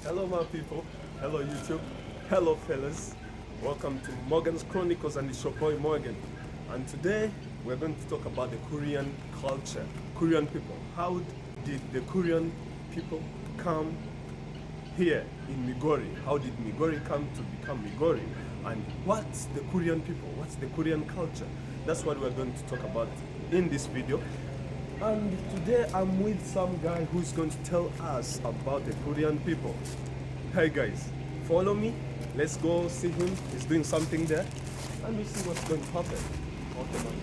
Hello my people, hello YouTube, hello fellas. Welcome to Morgan's Chronicles and it's your boy Morgan. And today we're going to talk about the Korean culture, Korean people. How did the Korean people come here in Migori? How did Migori come to become Migori? And what's the Korean people? What's the Korean culture? That's what we're going to talk about in this video. And today I'm with some guy who's going to tell us about the Korean people. Hey guys, follow me. Let's go see him. He's doing something there. And we see what's going to happen. Okay, man.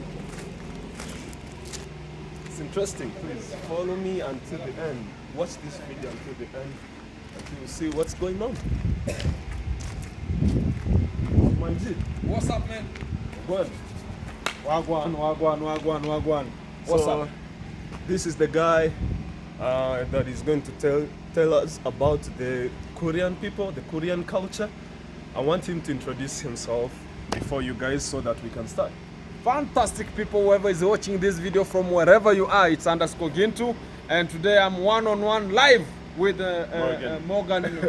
It's interesting. Please follow me until the end. Watch this video until the end. Until you see what's going on. Manjit. What's up, man? Good. Wagwan. What's up? This is the guy that is going to tell us about the Korean people, the Korean culture. I want him to introduce himself before you guys so that we can start. Fantastic people, whoever is watching this video from wherever you are, it's underscore Gintu. And today I'm one-on-one live with Morgan.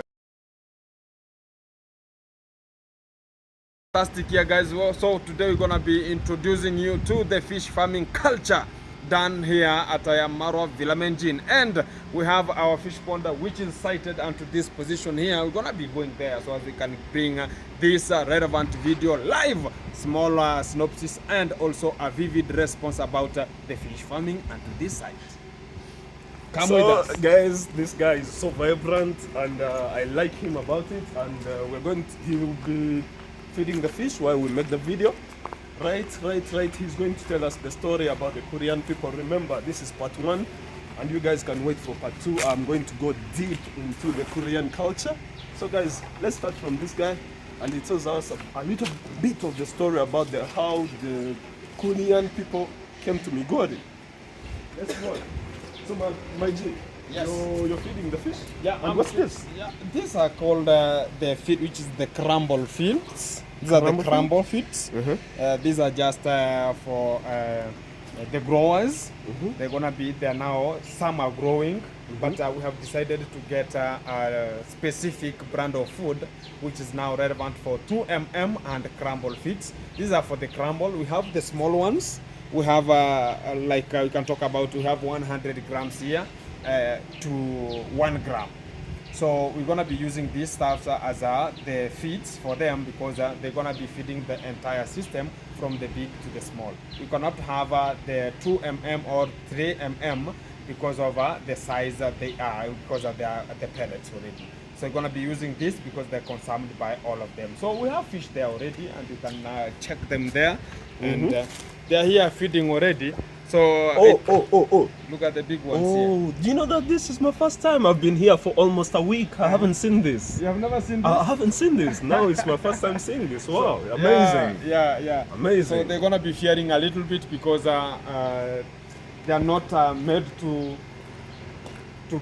Fantastic here, guys. So today we're gonna be introducing you to the fish farming culture done here at Marwa Vilamenjin, and we have our fish pond which is sited onto this position here. We're gonna be going there so as we can bring this relevant video live, small synopsis and also a vivid response about the fish farming and to this site. Come with us, guys. This guy is so vibrant and I like him about it, and he will be feeding the fish while we make the video. Right. He's going to tell us the story about the Korean people. Remember, this is part 1, and you guys can wait for part 2. I'm going to go deep into the Korean culture. So guys, let's start from this guy, and he tells us a little bit of the story about how the Korean people came to Migori. Let's go. So my G, yes. You're feeding the fish? Yeah. And what's this? Yeah, these are called the feed, which is the crumble fields. These are the crumble feeds. These are just for the growers. They're gonna be there now. Some are growing, but we have decided to get a specific brand of food, which is now relevant for 2mm and crumble feeds. These are for the crumble. We have the small ones. We have we can talk about. We have 100 grams here to 1 gram. So we're gonna be using these stuff as the feeds for them, because they're gonna be feeding the entire system from the big to the small. You cannot have the 2mm or 3mm because of the size that they are, because of the pellets already. So we're gonna be using this because they're consumed by all of them. So we have fish there already, and you can check them there, and they're here feeding already. So look at the big ones here. Do you know that this is my first time? I've been here for almost a week. I haven't seen this. You have never seen this? I haven't seen this. Now it's my first time seeing this. Wow, amazing. Yeah. Amazing. So they're gonna be fearing a little bit because they are not made to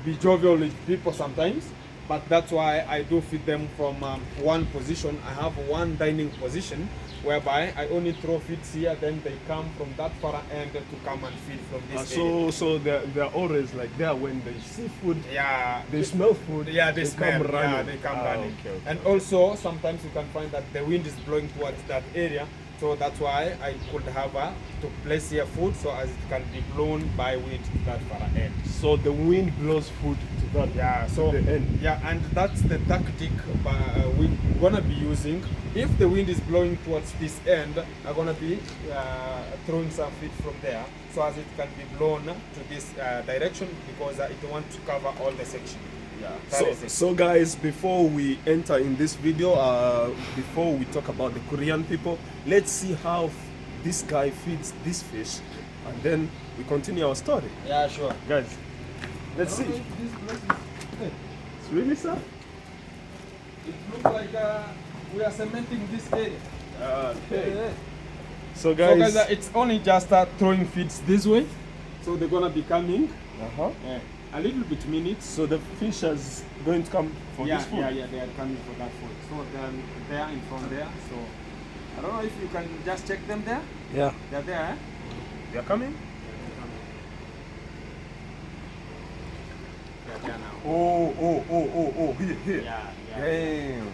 be jovial with people sometimes. But that's why I do feed them from one position. I have one dining position whereby I only throw feeds here, then they come from that far end to come and feed from this area. So they're always like there when they see food. Yeah, they smell food. Yeah, they smell. Come running. Yeah, they come running. Okay. And also sometimes you can find that the wind is blowing towards that area. So that's why I could have to place here food so as it can be blown by wind to that far end. So the wind blows food to that to the end. Yeah, and that's the tactic we're gonna be using. If the wind is blowing towards this end, I'm gonna be throwing some feed from there so as it can be blown to this direction, because it wants to cover all the section. Yeah. So guys, before we enter in this video, before we talk about the Korean people, let's see how this guy feeds this fish, and then we continue our story. Yeah, sure. Guys, let's see. It's really sad. It looks like we are cementing this area. Okay. Yeah. So guys, it's only just throwing feeds this way, so they're gonna be coming. A little bit minutes. So the fish is going to come for this food? Yeah, they are coming for that food. So they're in front there. So I don't know if you can just check them there. Yeah. They're there. Eh? They're coming? They're there now. Oh, here. Yeah. Damn.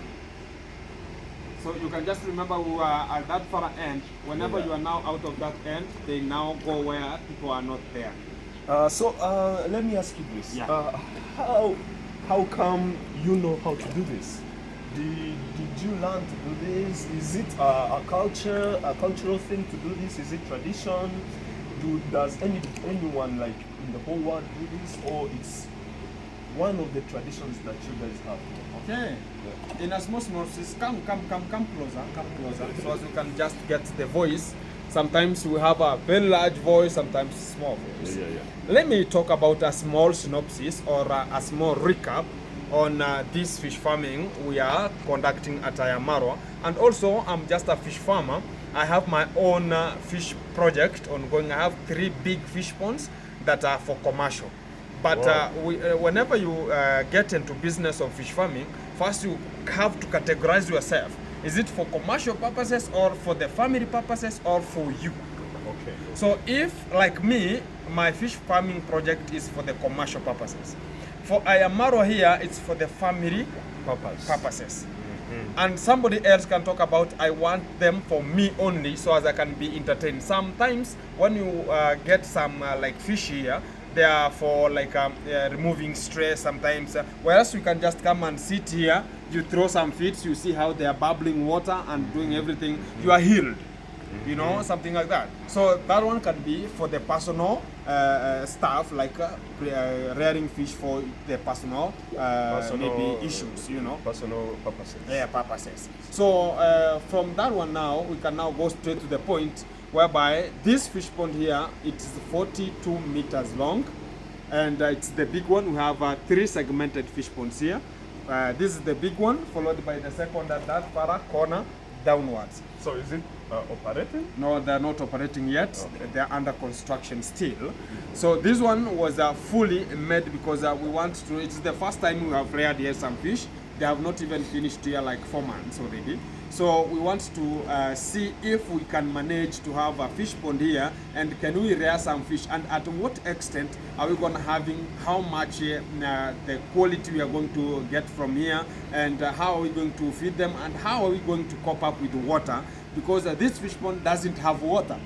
So you can just remember we were at that far end. Whenever you are now out of that end, they now go where people are not there. So let me ask you this. Yeah. How come you know how to do this? Did you learn to do this? Is it a cultural thing to do this? Is it tradition? Does anyone like in the whole world do this, or it's one of the traditions that you guys have? Okay. Yeah. In a small notices, come closer, so as you can just get the voice. Sometimes we have a very large voice, sometimes small voice. Yeah. Let me talk about a small synopsis or a small recap on this fish farming we are conducting at Ayamarwa. And also, I'm just a fish farmer. I have my own fish project ongoing. I have 3 big fish ponds that are for commercial. But Wow. whenever you get into business of fish farming, first you have to categorize yourself. Is it for commercial purposes or for the family purposes or for you? Okay. So if, like me, my fish farming project is for the commercial purposes. For Ayamarwa here, it's for the family purposes. And somebody else can talk about, I want them for me only so as I can be entertained. Sometimes when you get some like fish here, they are for like removing stress sometimes. Whereas you can just come and sit here, you throw some feeds, you see how they are bubbling water and doing everything, you are healed. You know, something like that. So that one can be for the personal stuff, like rearing fish for the personal maybe issues, you know. Personal purposes. Yeah, purposes. So from that one now, we can now go straight to the point whereby this fish pond here, it's 42 meters long, and it's the big one. We have 3 segmented fish ponds here. This is the big one, followed by the second at that far corner downwards. So is it operating? No, they're not operating yet. Okay. They're under construction still. So this one was fully made because we want to, it's the first time we have reared here some fish. They have not even finished here like 4 months already. So we want to see if we can manage to have a fish pond here, and can we rear some fish, and at what extent are we going to having, how much the quality we are going to get from here, and how are we going to feed them, and how are we going to cope up with the water, because this fish pond doesn't have water.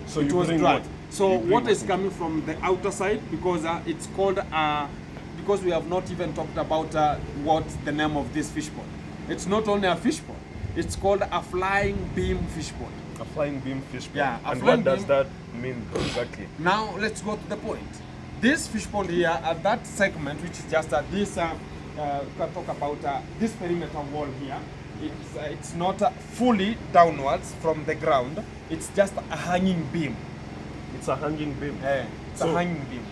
So it you was bring dry. water. So You bring water is water. coming from the outer side, because it's called because we have not even talked about what the name of this fish pond. It's not only a fish pond, it's called a flying beam fish pond. A flying beam fish pond. Yeah, a and flying what does beam- that mean exactly? Now let's go to the point. This fish pond here at that segment, which is just this, we can talk about this perimeter wall here. It's not fully downwards from the ground. It's just a hanging beam. It's a hanging beam. It's So- a hanging beam.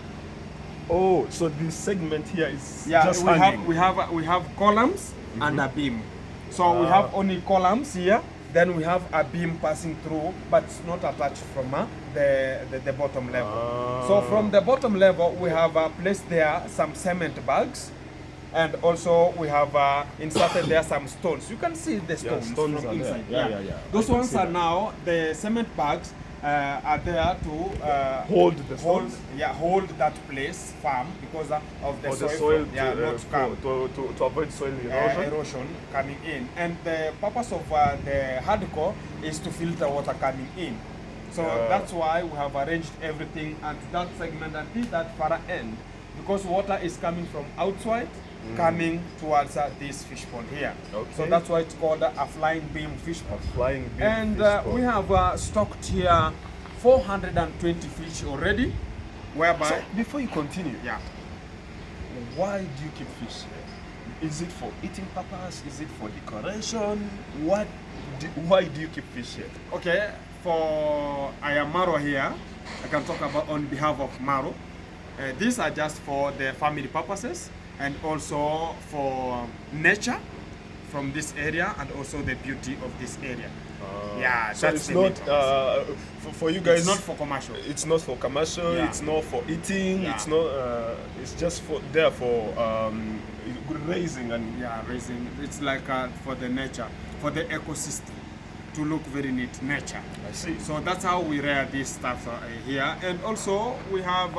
Oh, so this segment here is Yeah, just we hanging. have columns and a beam. So we have only columns here. Then we have a beam passing through, but it's not attached from the bottom level. So from the bottom level, we have placed there some cement bags, and also we have inserted there some stones. You can see the stones, stones from are there. inside. Yeah. Those I can ones see are that. now, the cement bags are there to Hold the stones? hold that place firm because of the For soil, the soil not to come. to avoid soil erosion. Erosion coming in, and the purpose of the hardcore is to filter water coming in. So that's why we have arranged everything at that segment until that far end, because water is coming from outside, coming towards this fish pond here. Okay. So that's why it's called a flying beam fish pond. Flying beam And fish pond. we have stocked here 420 fish already, whereby So before you continue, yeah. why do you keep fish here? Is it for eating purpose? Is it for decoration? Why do you keep fish here? Okay, for Ayamarwa here, I can talk about on behalf of Maro. These are just for the family purposes and also for nature from this area and also the beauty of this area. Yeah, So that's it's the not main purpose. for you guys. It's not for commercial. It's not for commercial. Yeah. It's not for eating. Yeah. It's not. It's just for there for good raising and Yeah, raising. It's like for the nature, for the ecosystem to look very neat, nature. I see. So that's how we rear this stuff here. And also we have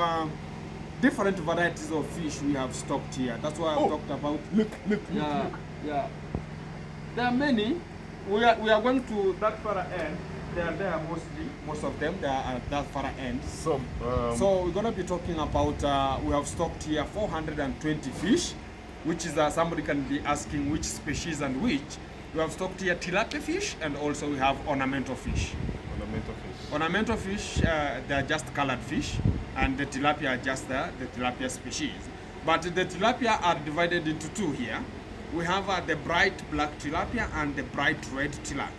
different varieties of fish we have stocked here. That's why I've talked about. Look. Yeah. There are many. We are going to that far end. They are there mostly. Most of them they are at that far end. So we're gonna be talking about. We have stocked here 420 fish, which is somebody can be asking which species and which. We have stocked here tilapia fish, and also we have ornamental fish. Ornamental fish, they are just colored fish, and the tilapia are just the tilapia species. But the tilapia are divided into two here. We have the bright black tilapia and the bright red tilapia.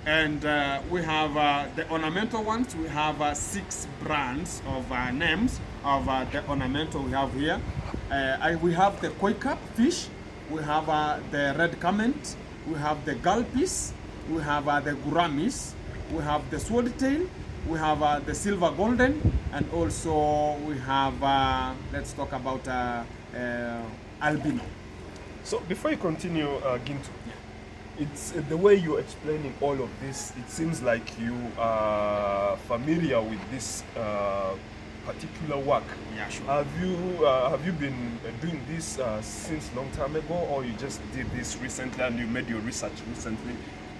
And we have the ornamental ones. We have 6 brands of names of the ornamental we have here. We have the koi carp fish. We have the red curment. We have the gulpis. We have the guramis. We have the swordtail. We have the silver golden, and also we have. Let's talk about albino. So before you continue, Gintu, it's the way you're explaining all of this. It seems like you are familiar with this particular work. Yeah, sure. Have you been doing this since long time ago, or you just did this recently and you made your research recently?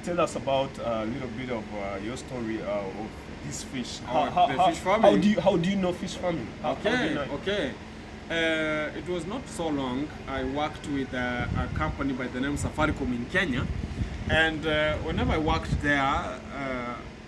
Tell us about a little bit of your story of this fish. Fish farming. How do you know fish farming? Okay. It was not so long. I worked with a company by the name Safaricom in Kenya, and whenever I worked there,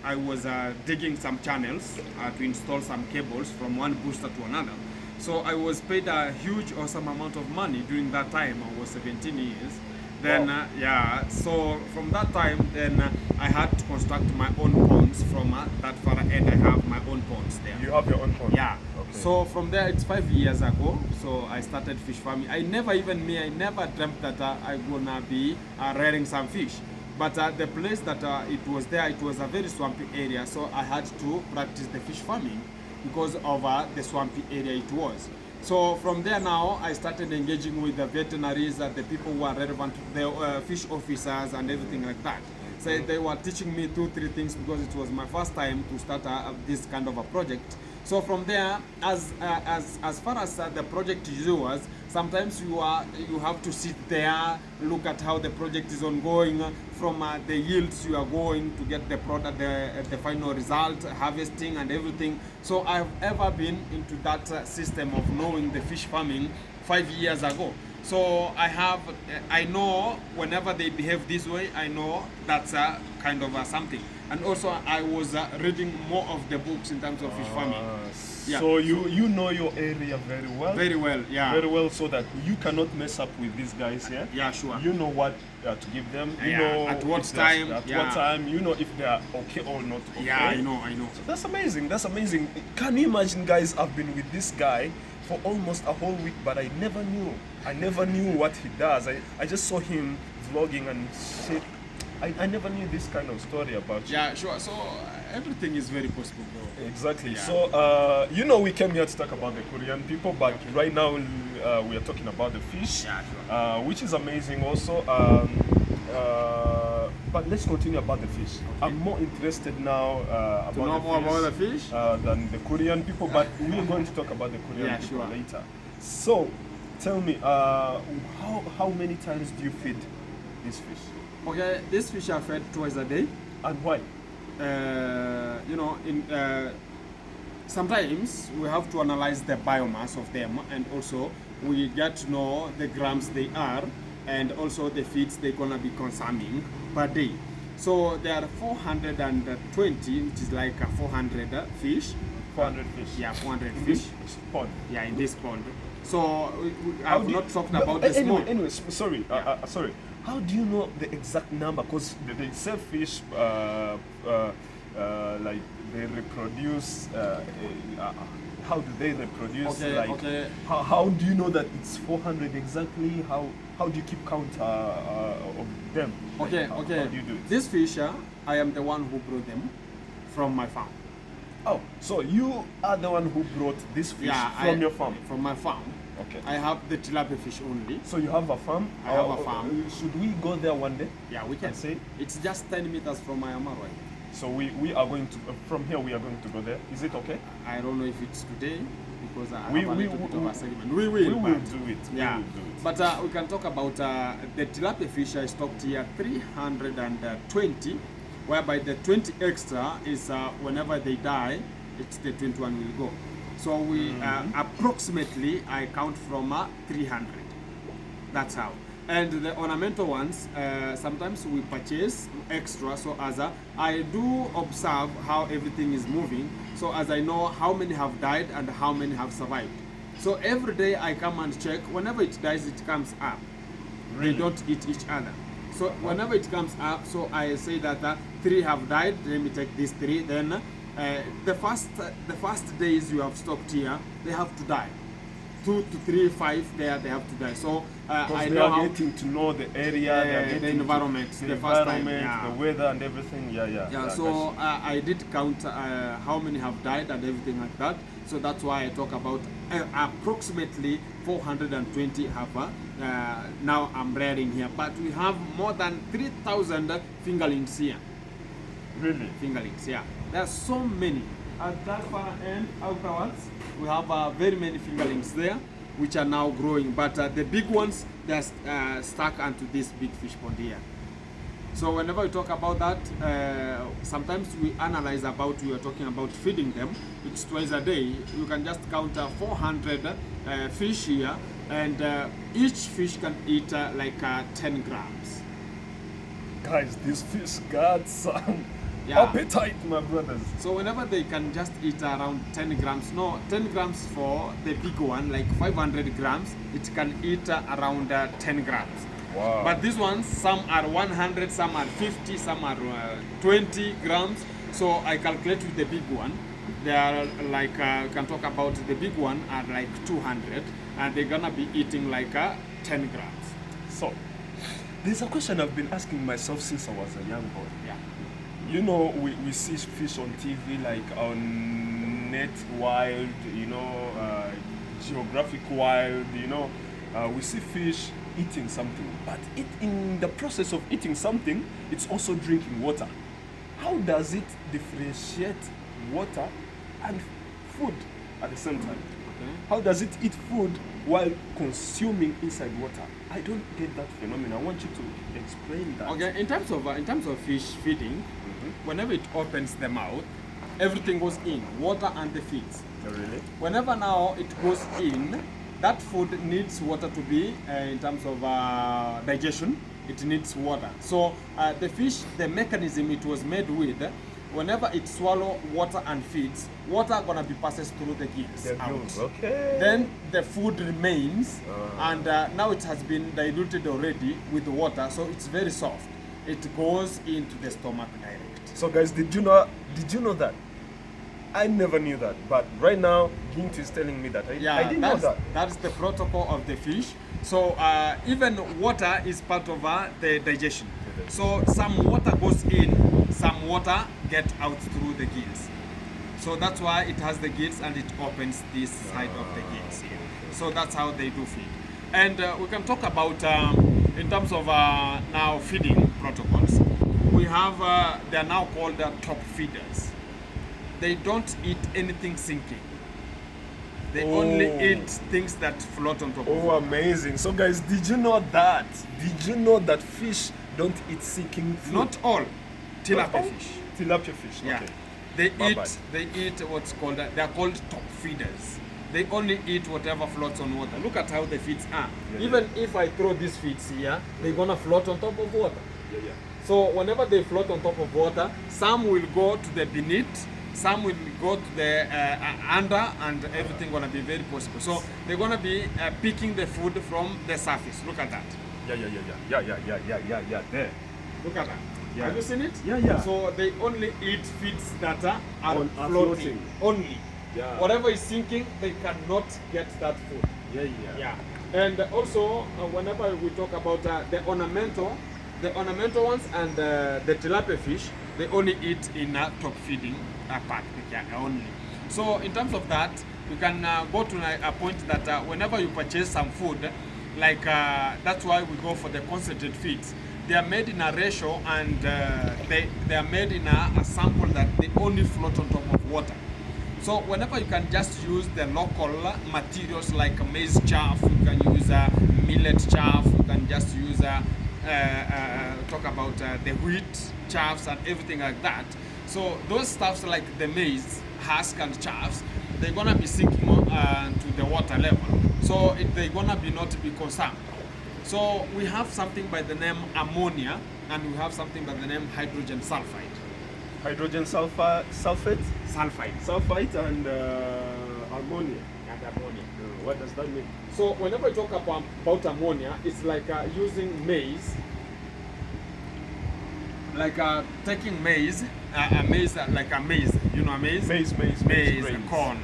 I was digging some channels to install some cables from one booster to another. So I was paid a huge, awesome amount of money during that time. I was 17 years. Then, wow. So from that time, then I had to construct my own ponds from that far end. I have my own ponds there. You have your own pond? Yeah. Okay. So from there, it's 5 years ago. So I started fish farming. I never dreamt that I'm gonna be rearing some fish. But the place that it was there, it was a very swampy area. So I had to practice the fish farming because of the swampy area it was. So from there now, I started engaging with the veterinaries, the people who are relevant, the fish officers and everything like that. So they were teaching me 2-3 things because it was my first time to start this kind of a project. So from there, as far as the project is yours, sometimes you have to sit there, look at how the project is ongoing, from the yields you are going to get the product, the final result, harvesting and everything. So I've ever been into that system of knowing the fish farming 5 years ago. So I know whenever they behave this way, I know that's kind of something. And also I was reading more of the books in terms of fish farming. Yeah. So you know your area very well? Very well, yeah. Very well, so that you cannot mess up with these guys here. Yeah, sure. You know what to give them. You Yeah, know at what if they're- time, At yeah. what time. You know if they are okay or not okay. Yeah, I know. So that's amazing. That's amazing. Can you imagine, guys? I've been with this guy for almost a whole week, but I never knew. I never knew what he does. I just saw him vlogging and shit. I never knew this kind of story about you. Yeah, sure. So everything is very possible, bro. Exactly. Yeah. So, you know, we came here to talk about the Korean people, but right now we are talking about the fish, Yeah, sure. which is amazing also. But let's continue about the fish. I'm more interested now To know more about the fish? than the Korean people, but we're going to talk about the Korean Yeah, people sure. later. So, tell me, how many times do you feed this fish? Okay, these fish are fed twice a day. And why? Sometimes we have to analyze the biomass of them, and also we get to know the grams they are, and also the feeds they're gonna be consuming per day. So there are 420, which is like 400 fish. 400 fish. Yeah, 400 In fish. this pond. Yeah, in this pond. So How I've do you- not talked but about the small. Anyway, sorry, Yeah. sorry. How do you know the exact number? Because they sell fish, like they reproduce. How do they reproduce? Okay, like, okay. How do you know that it's 400 exactly? How do you keep count of them? Like, Okay, how okay. do you do it? This fish, I am the one who brought them from my farm. Oh, so you are the one who brought this fish from your farm? From my farm. Okay. I have the tilapia fish only. So you have a farm? I have a farm. Should we go there one day? Yeah, we can. And see? It's just 10 meters from my Amaroi. So we are going to from here. We are going to go there. Is it okay? I don't know if it's today because I have We- a we- little bit we- of a segment. We will, We will but- do it. Yeah, We will do it. but we can talk about the tilapia fish I stocked here 320, whereby the 20 extra is whenever they die, it's the 21 will go. So we approximately I count from 300. That's how. And the ornamental ones, sometimes we purchase extra. So as I do observe how everything is moving, so as I know how many have died and how many have survived. So every day I come and check. Whenever it dies, it comes up. Really? They don't eat each other. So whenever it comes up, so I say that 3 have died. Let me take these 3. Then the first days you have stocked here, they have to die. 2 to 3, 5 there they have to die. So I They know are how getting to know the area, they are the getting environment, to, the first time, environment, yeah. the weather and everything. Yeah. So I did count how many have died and everything like that. So that's why I talk about approximately 420 have now I'm rearing here. But we have more than 3,000 fingerlings here. Really? Fingerlings, yeah. There are so many. At that far end, afterwards, we have very many fingerlings there, which are now growing. But the big ones, they're stuck onto this big fish pond here. So whenever we talk about that, sometimes we analyze about, we are talking about feeding them. It's twice a day. You can just count 400 fish here, and each fish can eat like 10 grams. Guys, this fish got some Yeah. appetite, my brothers. So whenever they can just eat around 10 grams, no, 10 grams for the big one, like 500 grams, it can eat around 10 grams. Wow. But these ones, some are 100, some are 50, some are 20 grams. So I calculate with the big one. They are like, we can talk about the big one are like 200, and they're gonna be eating like 10 grams. So, there's a question I've been asking myself since I was a young boy. Yeah. You know, we see fish on TV, like on Net Wild, you know, Geographic Wild, you know. We see fish eating something, but in the process of eating something, it's also drinking water. How does it differentiate water and food at the same time? Okay. How does it eat food while consuming inside water? I don't get that phenomenon. I want you to explain that. Okay, in terms of fish feeding, whenever it opens the mouth, everything goes in, water and the feeds. Oh, really? Whenever now it goes in, that food needs water to be in terms of digestion. It needs water. So the fish, the mechanism it was made with, whenever it swallow water and feeds, water gonna be passes through the gills The out. gills, okay. Then the food remains, and now it has been diluted already with the water, so it's very soft. It goes into the stomach direct. So guys, did you know that? I never knew that, but right now Gint is telling me that. I didn't know that. That's the protocol of the fish. So even water is part of the digestion. So some water goes in, some water get out through the gills. So that's why it has the gills and it opens this side of the gills here. So that's how they do feed. And we can talk about, in terms of now feeding protocols, we have, they are now called top feeders. They don't eat anything sinking. They only eat things that float on top of Oh, water. amazing. So guys, did you know that? Did you know that fish don't eat sinking food? Not all tilapia all? fish. Tilapia fish, Yeah. okay. They eat what's called, they are called top feeders. They only eat whatever floats on water. Look at how the feeds are. Yeah, Even if I throw these feeds here, they're gonna float on top of water. Yeah. So whenever they float on top of water, some will go to the beneath, some will go to the under, and everything gonna be very possible. So they're gonna be picking the food from the surface. Look at that. Yeah, there. Look at that. Yeah. Have you seen it? Yeah. So they only eat feeds that are Are floating. floating. Only. Yeah. Whatever is sinking, they cannot get that food. Yeah. And also, whenever we talk about the ornamental ones and the tilapia fish, they only eat in top feeding part only. So in terms of that, you can go to a point that whenever you purchase some food, like that's why we go for the concentrate feeds. they are made in a ratio, and they are made in a sample that they only float on top of water. So whenever you can just use the local materials like maize chaff, you can use millet chaff, you can just use talk about the wheat chaffs and everything like that. So those stuffs like the maize husk and chaffs, they're gonna be sinking to the water level. So they're gonna be not be consumed. So we have something by the name ammonia, and we have something by the name hydrogen sulfide. Hydrogen sulfate? Sulfide. Sulfite and ammonia. And ammonia. What does that mean? So whenever we talk about ammonia, it's like using maize, like taking maize, like a maize, you know, maize, Maize grains. corn.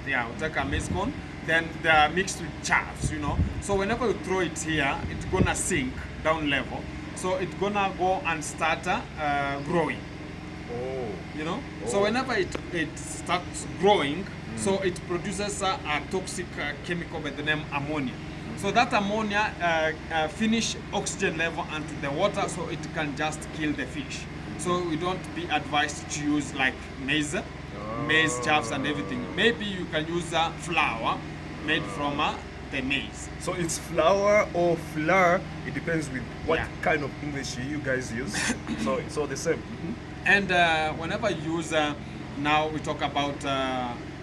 Yeah, we take a maize corn, then they are mixed with chaffs, you know. So whenever you throw it here, it's gonna sink down level. So it's gonna go and start growing. Oh. You know, so whenever it starts growing, so it produces a toxic chemical by the name ammonia. So that ammonia finish oxygen level into the water, so it can just kill the fish. So we don't be advised to use like maize chaffs and everything. Maybe you can use flour made from the maize. So it's flour or flour, it depends with what kind of English you guys use. So it's all the same. And whenever you use, now we talk about,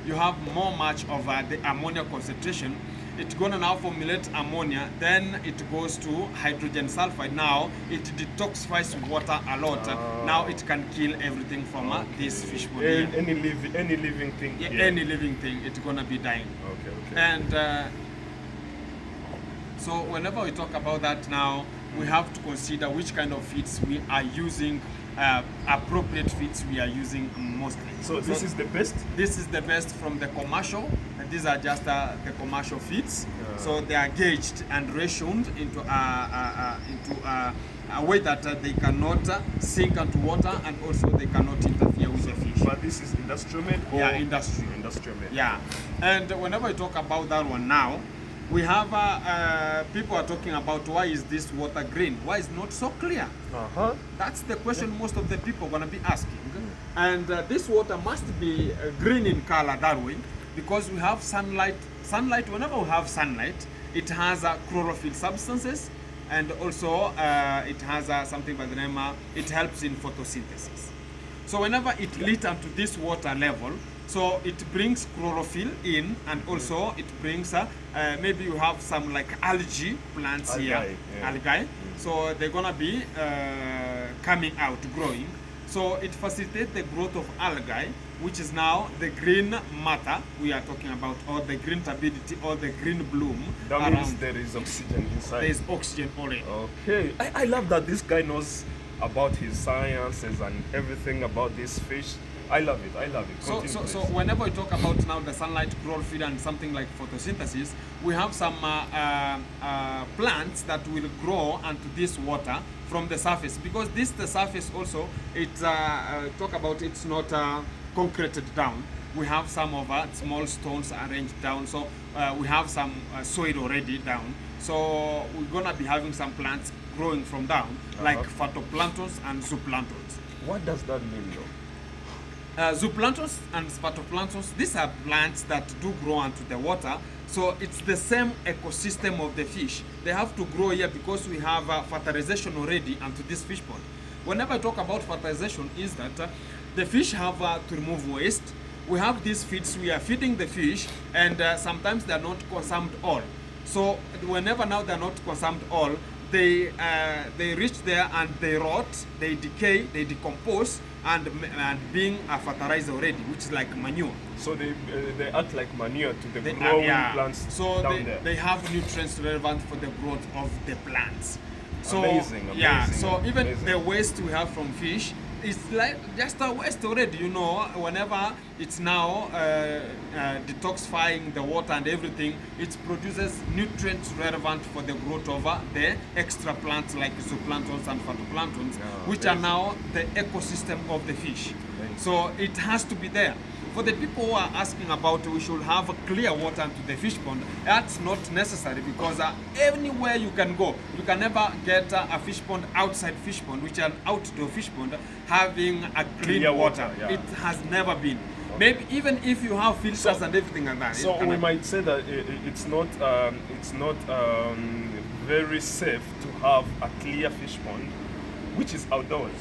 you have much of the ammonia concentration, it's gonna now formulate ammonia, then it goes to hydrogen sulfide. Now it detoxifies water a lot. Now it can kill everything from this fish body. Any living thing. Yeah, any living thing, it's gonna be dying. Okay. And so whenever we talk about that now, we have to consider which kind of feeds we are using, appropriate feeds we are using mostly. So this is the best? This is the best from the commercial, and these are just the commercial feeds. So they are gauged and rationed into a way that they cannot sink into water, and also they cannot interfere with the fish. But this is industrial made? Yeah, industrial. Industrial made. Yeah, and whenever we talk about that one now, we have people are talking about why is this water green? Why is not so clear? That's the question most of the people are gonna be asking. And this water must be green in color that way because we have sunlight. Sunlight, whenever we have sunlight, it has chlorophyll substances, and also it has something by the name, it helps in photosynthesis. So whenever it lit onto this water level, so it brings chlorophyll in, and also it brings maybe you have some like algae plants here, algae. So they're gonna be coming out, growing. So it facilitates the growth of algae, which is now the green matter we are talking about, or the green turbidity, or the green bloom. That means there is oxygen inside. There is oxygen already. Okay. I love that this guy knows about his sciences and everything about this fish. I love it. So whenever we talk about now the sunlight, chlorophyll, and something like photosynthesis, we have some plants that will grow onto this water from the surface, because the surface also, talk about it's not concreted down. We have some of small stones arranged down, so we have some soil already down. So we're gonna be having some plants growing from down, like phytoplanktons and zooplanktons. What does that mean though? Zooplanktons and phytoplanktons, these are plants that do grow onto the water. So it's the same ecosystem of the fish. They have to grow here because we have fertilization already onto this fish pond. Whenever I talk about fertilization, is that the fish have to remove waste. We have these feeds, we are feeding the fish, and sometimes they are not consumed all. So whenever now they are not consumed all, they reach there and they rot, they decay, they decompose, and being a fertilizer already, which is like manure. So they act like manure to the growing plants so down there. They have nutrients relevant for the growth of the plants. So amazing. Yeah, so even amazing. the waste we have from fish, it's like just a waste already, you know. Whenever it's now detoxifying the water and everything, it produces nutrients relevant for the growth of the extra plants like zooplanktons and phytoplanktons, which are now the ecosystem of the fish. So it has to be there. For the people who are asking about we should have clear water to the fish pond, that's not necessary because anywhere you can go, you can never get a fish pond outside fish pond, which is an outdoor fish pond, having a clean water. Yeah. It has never been. Maybe even if you have filters and everything like that. So we might say that it's not very safe to have a clear fish pond, which is outdoors.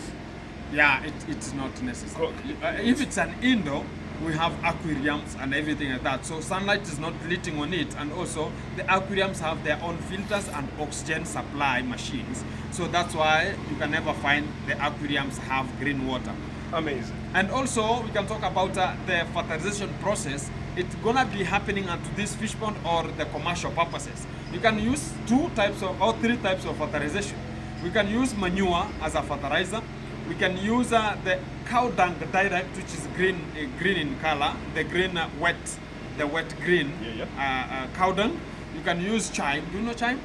Yeah, it's not necessary. If it's an indoor, we have aquariums and everything like that. So sunlight is not hitting on it, and also the aquariums have their own filters and oxygen supply machines. So that's why you can never find the aquariums have green water. Amazing. And also we can talk about the fertilization process. It's gonna be happening onto this fish pond or the commercial purposes. You can use 2 types of or 3 types of fertilization. We can use manure as a fertilizer. We can use the cow dung direct, which is green in color, the green wet green cow dung. You can use chime. Do you know chime?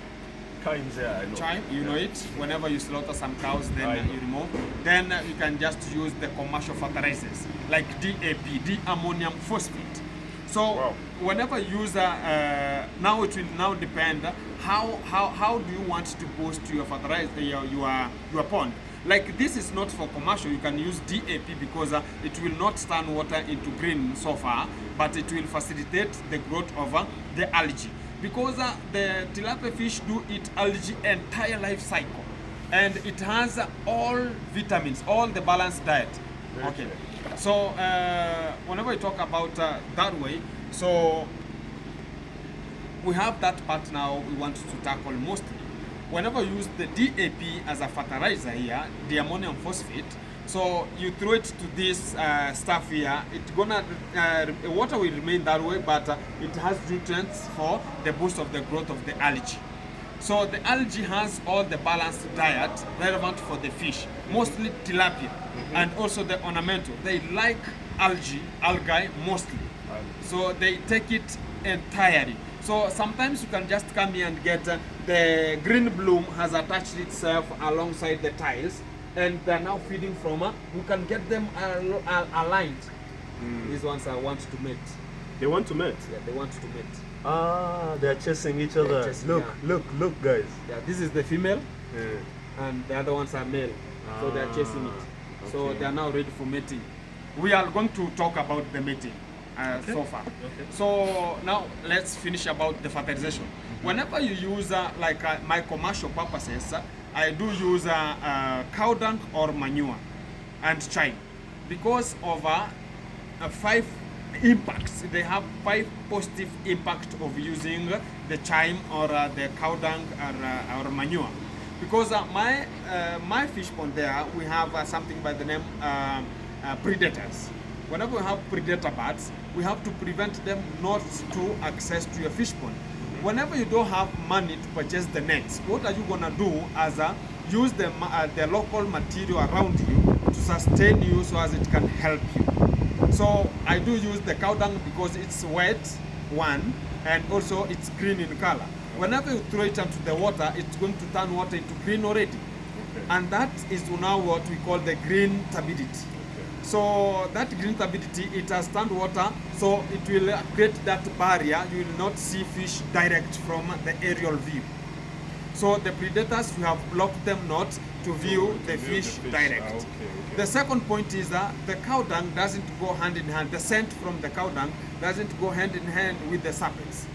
Chimes, yeah, I know. Chime, you know it. Whenever you slaughter some cows, then you remove. Then you can just use the commercial fertilizers like DAP, diammonium phosphate. So whenever you use, now it will now depend how do you want to boost your fertilizer, your pond. Like this is not for commercial, you can use DAP because it will not turn water into green so far, but it will facilitate the growth of the algae. Because the tilapia fish do eat algae entire life cycle, and it has all vitamins, all the balanced diet. Okay, so whenever we talk about that way, so we have that part now we want to tackle mostly. Whenever you use the DAP as a fertilizer here, the ammonium phosphate, so you throw it to this stuff here, it's gonna, water will remain that way, but it has nutrients for the boost of the growth of the algae. So the algae has all the balanced diet relevant for the fish, mostly tilapia, and also the ornamental. They like algae mostly, so they take it entirely. So sometimes you can just come here and get the green bloom has attached itself alongside the tiles, and they're now feeding from, you can get them aligned. These ones want to mate. They want to mate? Yeah, they want to mate. Ah, they're chasing each other. Look, guys. Yeah, this is the female, and the other ones are male. So they're chasing it. So they are now ready for mating. We are going to talk about the mating so far. So now let's finish about the fertilization. Whenever you use my commercial purposes, I do use cow dung or manure and chime because of 5 impacts. They have 5 positive impacts of using the chime or the cow dung or manure. Because my fish pond there, we have something by the name predators. Whenever we have predator birds, we have to prevent them not to access to your fish pond. Whenever you don't have money to purchase the nets, what are you gonna do as use the local material around you to sustain you so as it can help you. So I do use the cow dung because it's wet, one, and also it's green in color. Whenever you throw it into the water, it's going to turn water into green already. And that is now what we call the green turbidity. So that green turbidity, it has turned water, so it will create that barrier. You will not see fish direct from the aerial view. So the predators, we have blocked them not to view the fish direct. The second point is that the cow dung doesn't go hand in hand. The scent from the cow dung doesn't go hand in hand with the serpents.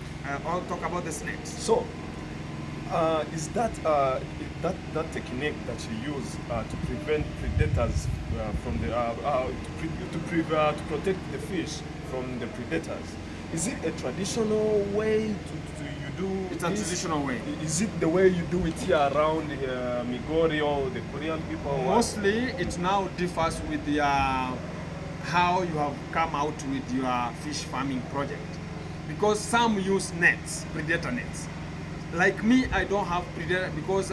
I'll talk about the snakes. So, is that that technique that you use to prevent predators from the to protect the fish from the predators? Is it a traditional way to you do? It's a traditional way. Is it the way you do it here around Migori or the Korean people? Mostly, it now differs with how you have come out with your fish farming project. Because some use nets, predator nets. Like me, I don't have predator because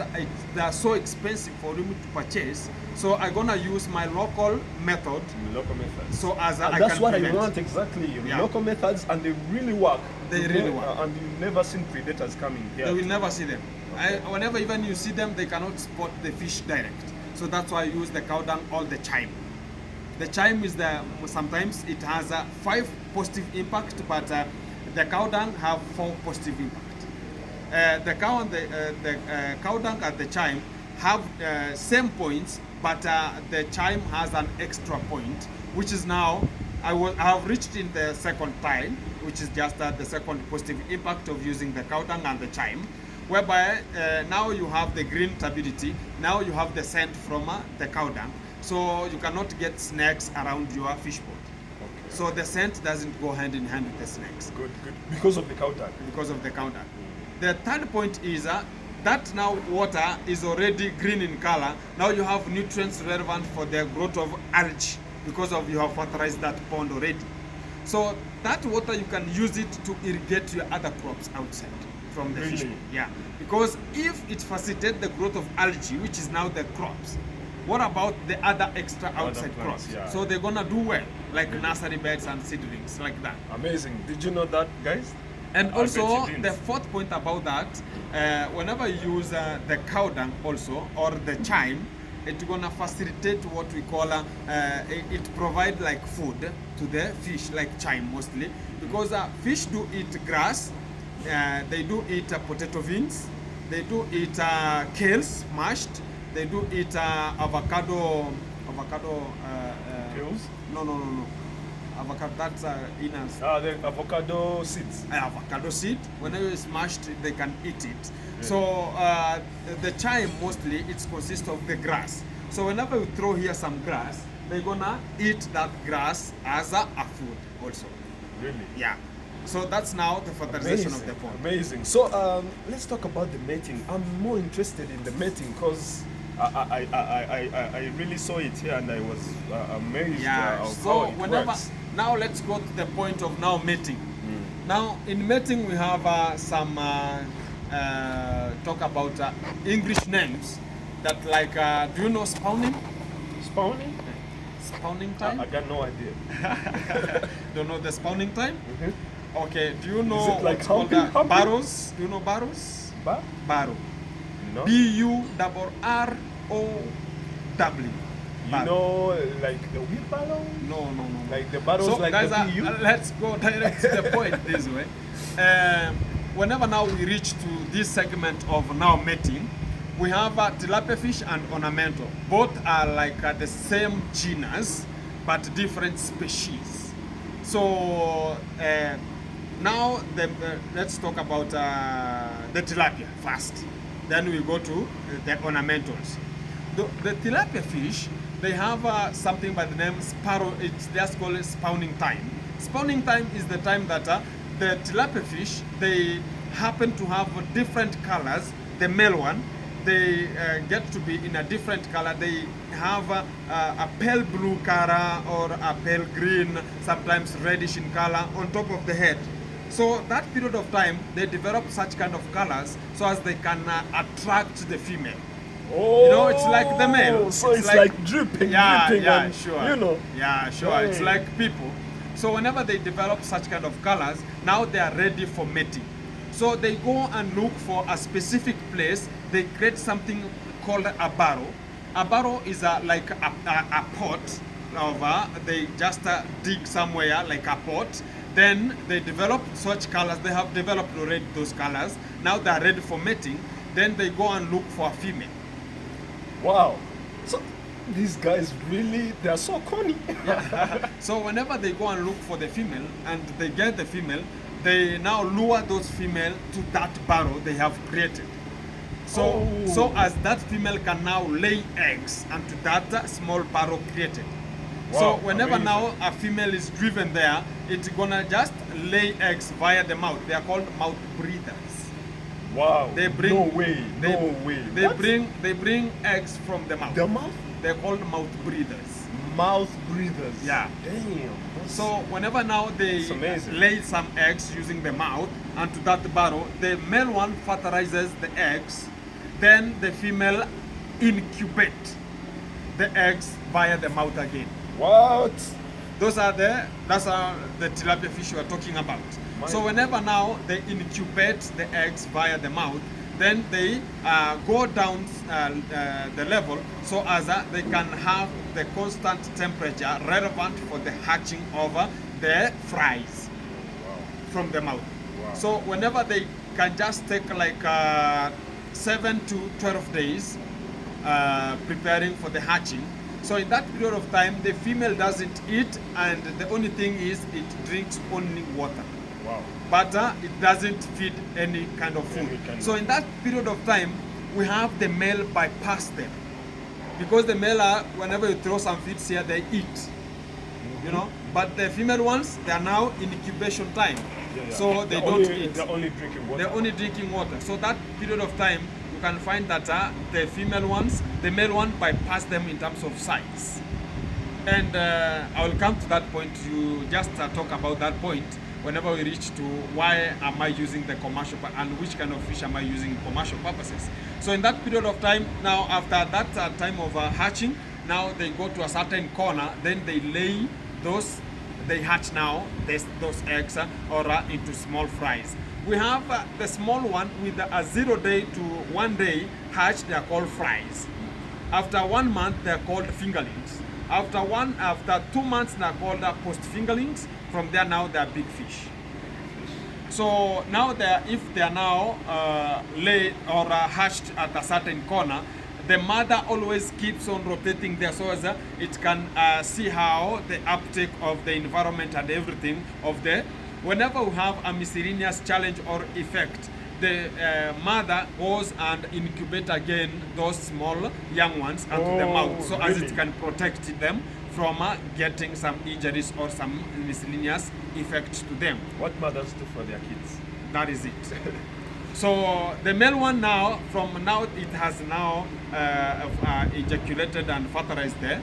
they are so expensive for me to purchase. So I'm gonna use my local method. Local methods. So as that's what I want exactly. Local methods, and they really work. They really work. And you've never seen predators coming here. They will never see them. Whenever even you see them, they cannot spot the fish direct. So that's why I use the cow dung or the chime. The chime is the sometimes it has a 5 positive impact, but the cow dung have 4 positive impact. The cow and the cow dung and the chime have same points, but the chime has an extra point, which is now I have reached in the second time, which is just the second positive impact of using the cow dung and the chime, whereby now you have the green turbidity, now you have the scent from the cow dung, so you cannot get snakes around your fish pond. Okay. So the scent doesn't go hand in hand with the snakes. Good, good. Because of the cow dung. Because of the cow dung. The third point is that now water is already green in color. Now you have nutrients relevant for the growth of algae because of you have fertilized that pond already. So that water you can use it to irrigate your other crops outside from the fish Really? pond. Yeah, because if it facilitates the growth of algae, which is now the crops, what about the other extra outside plants, crops? yeah. So they're gonna do well, like nursery beds and seedlings, like that. Amazing. Did you know that, guys? And I bet also, you didn't. the fourth point about that, whenever you use the cow dung also, or the chime, it's gonna facilitate what we call, it provide like food to the fish, like chime mostly, because fish do eat grass, they do eat potato beans, they do eat kales mashed, they do eat avocado, Pills? no. Avocado, that's innards. The avocado seeds. Avocado seed. Whenever it's mashed, they can eat it. So the chime mostly it consists of the grass. So whenever you throw here some grass, they're gonna eat that grass as a food also. Really? Yeah. So that's now the fertilization of the pond. Amazing. So let's talk about the mating. I'm more interested in the mating because I really saw it here and I was amazed Yeah. of So how it whenever works. now let's go to the point of now mating. Now in mating we have some talk about English names that like do you know spawning? Spawning? Spawning time? I got no idea. Don't know the spawning time? Okay, do you know Is it like what's called humping? barrows? Do you know barrows? Barrow. No? B-U-R-R-O-W. You know, like the wheelbarrow? No. Like the barrows, So like guys, the BU? let's go direct to the point this way. Whenever now we reach to this segment of now mating, we have tilapia fish and ornamental. Both are like the same genus, but different species. So now let's talk about the tilapia first. Then we go to the ornamentals. The tilapia fish, they have something by the name sparrow. It's just called spawning time. Spawning time is the time that the tilapia fish, they happen to have different colors. The male one, they get to be in a different color. They have a pale blue color or a pale green, sometimes reddish in color on top of the head. So that period of time, they develop such kind of colors so as they can attract the female. Oh, You know, it's like the male. So it's like dripping, dripping, and, sure. you know. Yeah, sure. Hey. It's like people. So whenever they develop such kind of colors, now they are ready for mating. So they go and look for a specific place. They create something called a burrow. A burrow is like a pot. They just dig somewhere like a pot. Then they develop such colors. They have developed already those colors. Now they are ready for mating. Then they go and look for a female. Wow. So these guys really, they are so corny. Yeah. So whenever they go and look for the female and they get the female, they now lure those female to that burrow they have created. So, so as that female can now lay eggs onto that small burrow created. So Wow, whenever amazing. now a female is driven there, it's gonna just lay eggs via the mouth. They are called mouth breathers. Wow. They bring no way. They, no way. They What? bring eggs from the mouth. The mouth? They're called mouth breathers. Mouth breathers. Yeah. Damn. That's- So whenever now they It's amazing. lay some eggs using the mouth onto that burrow, the male one fertilizes the eggs, then the female incubate the eggs via the mouth again. What? That's the tilapia fish we are talking about. So whenever now they incubate the eggs via the mouth, then they go down the level so as they can have the constant temperature relevant for the hatching of the fries from the mouth. So whenever they can just take like 7 to 12 days preparing for the hatching. So in that period of time, the female doesn't eat, and the only thing is it drinks only water. Wow. But it doesn't feed any kind of food. So in that period of time, we have the male bypass them. Because the male, whenever you throw some feeds here, they eat. You know, but the female ones, they are now in incubation time. So they don't eat. They're only drinking water. They're only drinking water. So that period of time, you can find that the female ones, the male one bypass them in terms of size. And I will come to that point. You just talk about that point whenever we reach to why am I using the commercial and which kind of fish am I using in commercial purposes. So in that period of time, now after that time of hatching, now they go to a certain corner, then they lay those, they hatch now those eggs into small fries. We have the small one with a 0 day to 1 day hatch, they are called fries. After 1 month, they are called fingerlings. After 2 months, they are called post fingerlings. From there now they are big fish. So now if they are now laid or hatched at a certain corner, the mother always keeps on rotating there so as it can see how the uptake of the environment and everything of the. Whenever we have a miscellaneous challenge or effect, the mother goes and incubate again those small young ones onto the mouth, so as it can protect them from getting some injuries or some miscellaneous effect to them. What mothers do for their kids? That is it. So the male one now, from now it has now ejaculated and fertilized there.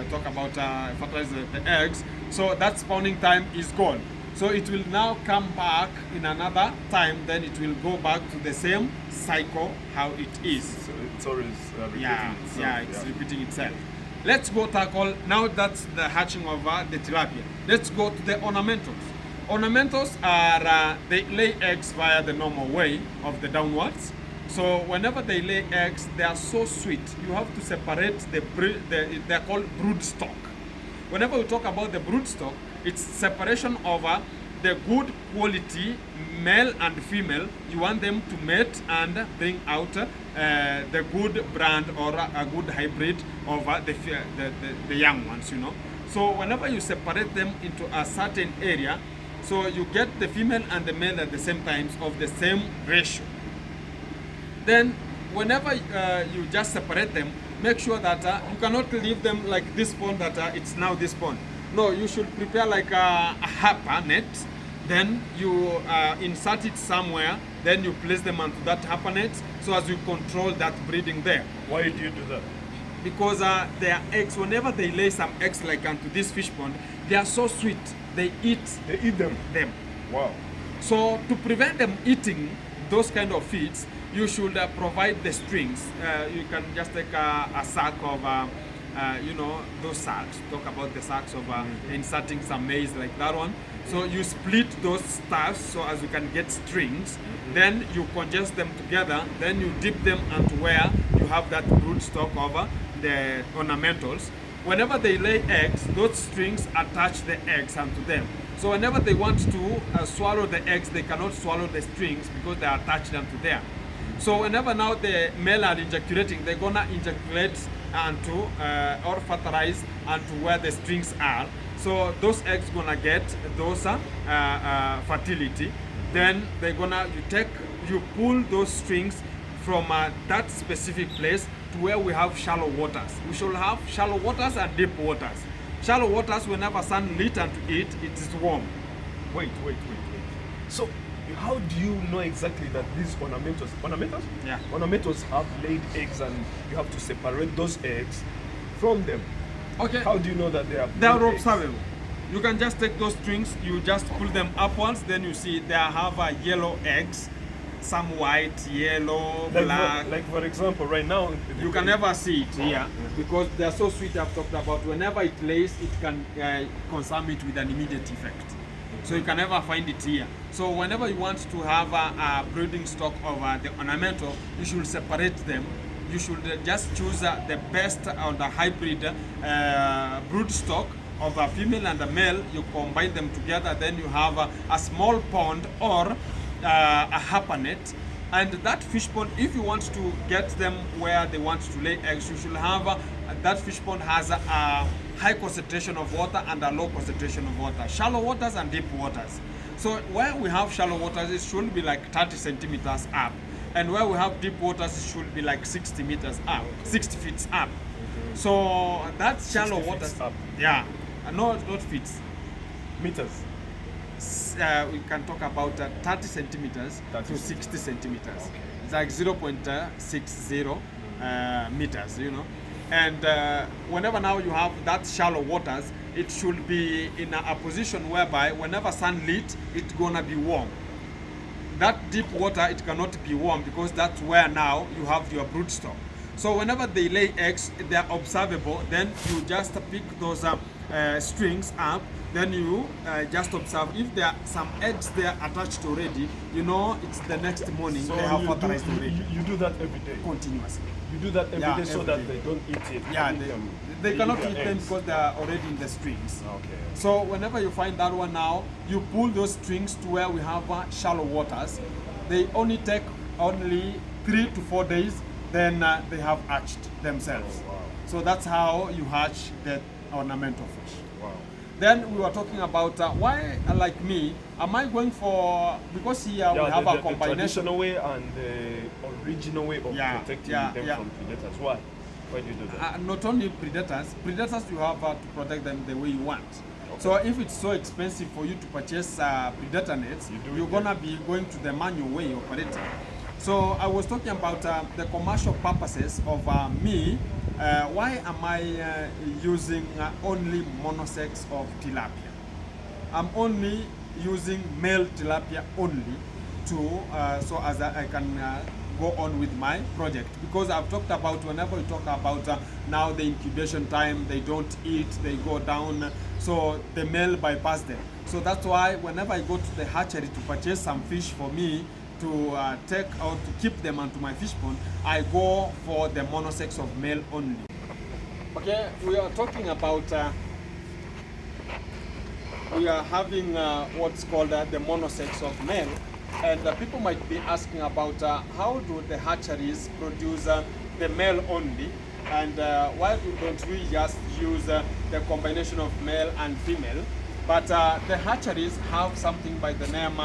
Talk about fertilize the eggs. So that spawning time is gone. So it will now come back in another time. Then it will go back to the same cycle how it is. So it's always repeating itself. Yeah, it's repeating itself. Let's go tackle, now that's the hatching of the tilapia. Let's go to the ornamentals. Ornamentals are, they lay eggs via the normal way of the downwards. So whenever they lay eggs, they are so sweet. You have to separate they're called brood stock. Whenever we talk about the brood stock, it's separation of the good quality male and female. You want them to mate and bring out the good brand or a good hybrid of the young ones, you know. So whenever you separate them into a certain area, so you get the female and the male at the same times of the same ratio. Then whenever you just separate them, make sure that you cannot leave them like this pond that it's now this pond. No, you should prepare like a hopper net. Then you insert it somewhere. Then you place them onto that hopper net so as you control that breeding there. Why do you do that? Because their eggs, whenever they lay some eggs like onto this fish pond, they are so sweet. They eat them. Wow. So to prevent them eating those kind of feeds, you should provide the strings. You can just take a sack of, you know, those sacks. Talk about the sacks of inserting some maize like that one. So you split those stuffs so as you can get strings. Then you congest them together. Then you dip them onto where you have that brood stock of the ornamentals. Whenever they lay eggs, those strings attach the eggs onto them. So whenever they want to swallow the eggs, they cannot swallow the strings because they are attached onto there. So whenever now the male are ejaculating, they're gonna ejaculate onto or fertilize onto where the strings are. So those eggs gonna get those fertility. Then they're gonna you pull those strings from that specific place to where we have shallow waters. We should have shallow waters and deep waters. Shallow waters, whenever sun lit onto it, it is warm. Wait. So how do you know exactly that these ornamentals? Yeah. Ornamentals have laid eggs and you have to separate those eggs from them. Okay. How do you know that they are? They are observable. You can just take those strings, you just pull them upwards, then you see they have yellow eggs, some white, yellow, black. Like for example, right now you can never see it here because they are so sweet. I've talked about whenever it lays, it can consume it with an immediate effect. So you can never find it here. So whenever you want to have a breeding stock of the ornamental, you should separate them. You should just choose the best or the hybrid brood stock of a female and a male. You combine them together, then you have a small pond or a harper net. And that fish pond, if you want to get them where they want to lay eggs, you should have that fish pond has a high concentration of water and a low concentration of water, shallow waters and deep waters. So where we have shallow waters, it should be like 30 centimeters up, and where we have deep waters, it should be like 60 meters up, 60 feet up. So that shallow waters, up. yeah, not feet, Meters. we can talk about 30 centimeters 30 to 60 centimeters. Okay. It's like 0.60 meters, you know. And whenever now you have that shallow waters, it should be in a position whereby whenever sunlit, it's gonna be warm. That deep water, it cannot be warm because that's where now you have your brood stock. So whenever they lay eggs, they are observable. Then you just pick those strings up. Then you just observe. If there are some eggs there attached already, you know it's the next morning. So they have you fertilized already. you do that every day. Continuously. You do that every day so every that day. they don't eat it. Yeah, eat them. they cannot their eat them eggs. because they are already in the strings. Okay. So whenever you find that one now, you pull those strings to where we have shallow waters. They only take only 3 to 4 days, then they have hatched themselves. Oh, wow. So that's how you hatch the ornamental fish. Wow. Then we were talking about why, like me, am I going for, because here we have a the combination. traditional way and the original way of protecting them from predators. Why? Why do you do that? Not only predators you have to protect them the way you want. Okay. So if it's so expensive for you to purchase predator nets, you're gonna be going to the manual way of operating. So I was talking about the commercial purposes of me. Why am I using only monosex of tilapia? I'm only using male tilapia only to so as I can go on with my project, because I've talked about whenever we talk about now the incubation time, they don't eat, they go down, so the male bypass them. So that's why whenever I go to the hatchery to purchase some fish for me to take out to keep them onto my fish pond, I go for the monosex of male only. Okay, we are talking about we are having what's called the monosex of male, and people might be asking about how do the hatcheries produce the male only, and why don't we just use the combination of male and female? But the hatcheries have something by the name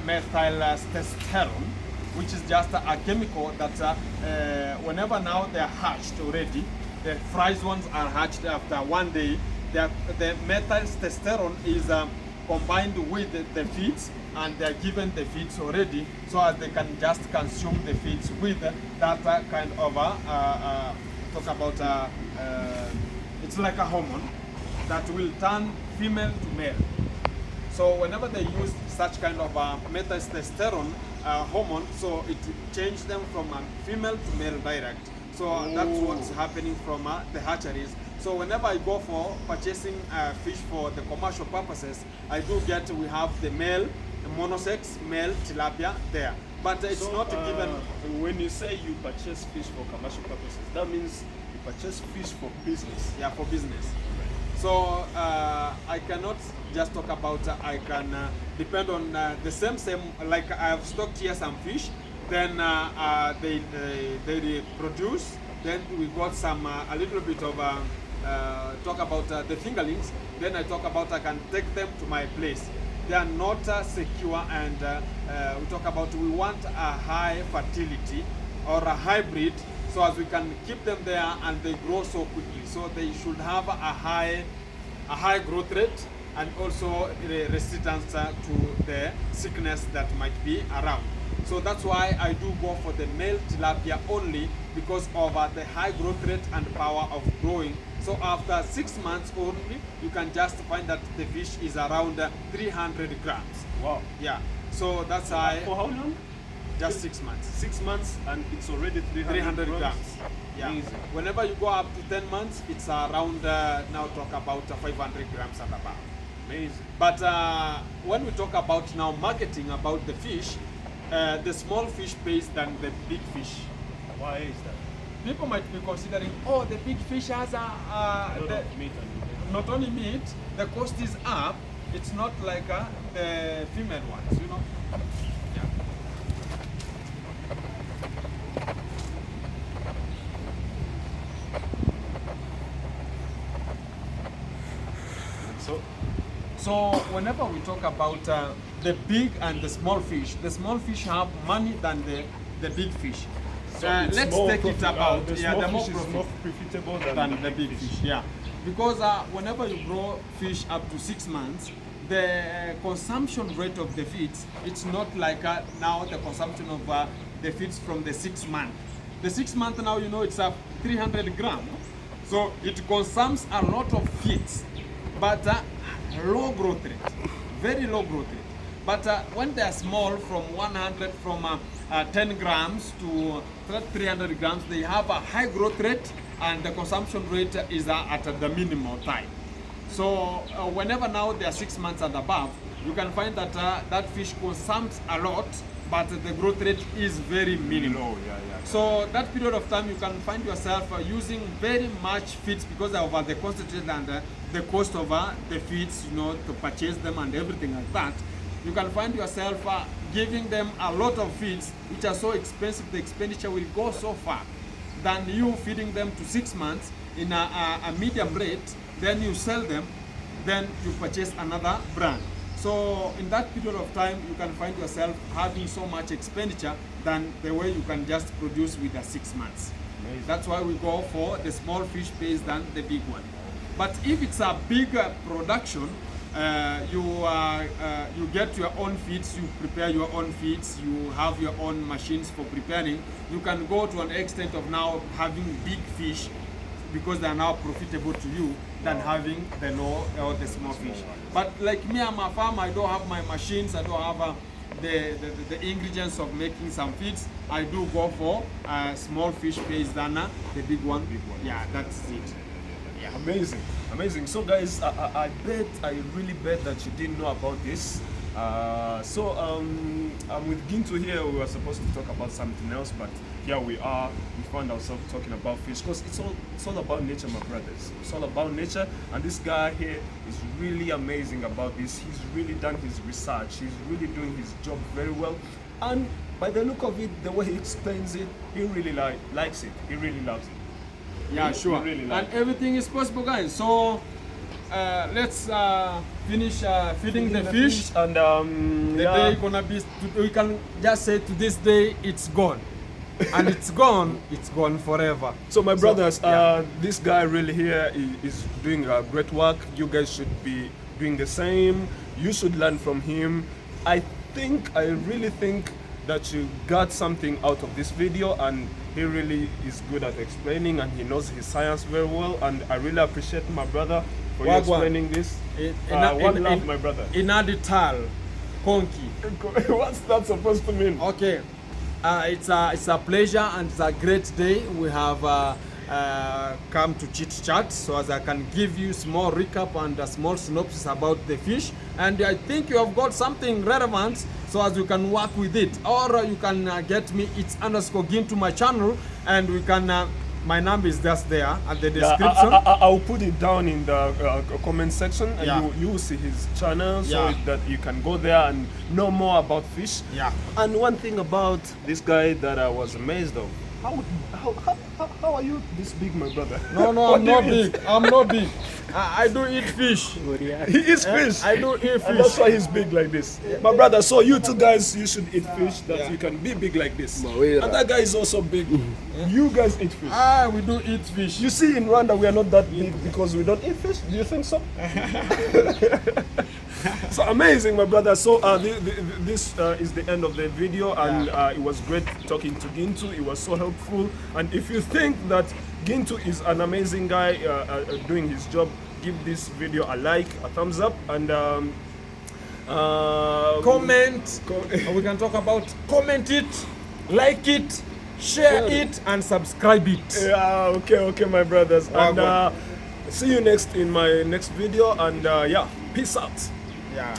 methyl testosterone, which is just a chemical that whenever now they are hatched already, the fries ones are hatched after 1 day. The methyl testosterone is combined with the feeds, and they are given the feeds already, so as they can just consume the feeds with that kind of talk about it's like a hormone that will turn female to male. So whenever they use such kind of methyl testosterone hormone, so it changes them from female to male direct. So that's what's happening from the hatcheries. So whenever I go for purchasing fish for the commercial purposes, I do get, we have the male, the monosex, male tilapia there. But it's So, not given. When you say you purchase fish for commercial purposes, that means you purchase fish for business. Yeah, for business. So I cannot just talk about, I can depend on the same, like I have stocked here some fish, then they produce, then we got some, a little bit of, talk about the fingerlings, then I talk about I can take them to my place. They are not secure, and we talk about we want a high fertility or a hybrid, so as we can keep them there and they grow so quickly. So they should have a high growth rate, and also resistance to the sickness that might be around. So that's why I do go for the male tilapia only, because of the high growth rate and power of growing. So after 6 months only, you can just find that the fish is around 300 grams. Wow. Yeah. So that's why. For how long? Just 6 months. 6 months, and it's already 300 grams. Yeah. Amazing. Whenever you go up to 10 months, it's around now talk about 500 grams and above. Amazing. But when we talk about now marketing about the fish, the small fish pays than the big fish. Why is that? People might be considering, oh, the big fish has Meat not only meat, the cost is up. It's not like the female ones, you know. Yeah. So whenever we talk about the big and the small fish have money than the big fish. So Let's take it about the the more fish is more profitable than the big fish. Yeah, because whenever you grow fish up to 6 months, the consumption rate of the feeds, it's not like now the consumption of the feeds from the 6 month. The 6 month now, you know, it's 300 grams, so it consumes a lot of feeds, but low growth rate, very low growth rate. But when they are small, from 10 grams to 300 grams, they have a high growth rate, and the consumption rate is at the minimal time. So whenever now they are 6 months and above, you can find that that fish consumes a lot, but the growth rate is very minimal. So that period of time, you can find yourself using very much feeds because of the concentrate and the cost of the feeds, you know, to purchase them and everything like that. You can find yourself giving them a lot of feeds, which are so expensive, the expenditure will go so far than you feeding them to 6 months in a medium rate, then you sell them, then you purchase another brand. So in that period of time, you can find yourself having so much expenditure than the way you can just produce with the 6 months. Amazing. That's why we go for the small fish pays than the big one. But if it's a bigger production, you get your own feeds, you prepare your own feeds, you have your own machines for preparing. You can go to an extent of now having big fish because they are now profitable to you than having the low or the small fish. But like me, I'm a farmer, I don't have my machines, I don't have the ingredients of making some feeds. I do go for small fish pays than the big one. Yeah, that's it. Yeah. Amazing, amazing. So guys, I really bet that you didn't know about this. I'm with Ginto here. We were supposed to talk about something else, but here we are. We found ourselves talking about fish because it's all about nature, my brothers. It's all about nature, and this guy here is really amazing about this. He's really done his research. He's really doing his job very well, and by the look of it, the way he explains it, he really likes it. He really loves it. Yeah, sure. Really and everything is possible, guys. So let's finish feeding the fish. And the day gonna be. We can just say to this day, it's gone, and it's gone forever. So my brothers, this guy really here is doing great work. You guys should be doing the same. You should learn from him. I really think that you got something out of this video, and he really is good at explaining, and he knows his science very well, and I really appreciate my brother for you explaining this. One love, my brother. Inadital, konki. What's that supposed to mean? Okay, it's a pleasure and it's a great day. We have come to chit chat, so as I can give you small recap and a small synopsis about the fish, and I think you have got something relevant, so as you can work with it, or you can get me. It's _Ginto my channel, and we can. My number is just there at the description. I'll put it down in the comment section, and you will see his channel, so that you can go there and know more about fish. Yeah. And one thing about this guy that I was amazed of, how are you this big, my brother? No, I'm not big. I'm not big. I do eat fish. He eats fish. I do eat fish. And that's why he's big like this. My brother, so you two guys, you should eat fish that you can be big like this. And that guy is also big. You guys eat fish. We do eat fish. You see, in Rwanda, we are not that big because we don't eat fish. Do you think so? So amazing, my brother. So this is the end of the video, and it was great talking to Ginto. It was so helpful. And if you think that Ginto is an amazing guy doing his job, give this video a like, a thumbs up, and comment. We can talk about comment it, like it, share it, and subscribe it. Yeah, okay, my brothers. And see you next in my next video. And yeah. Peace out. Yeah.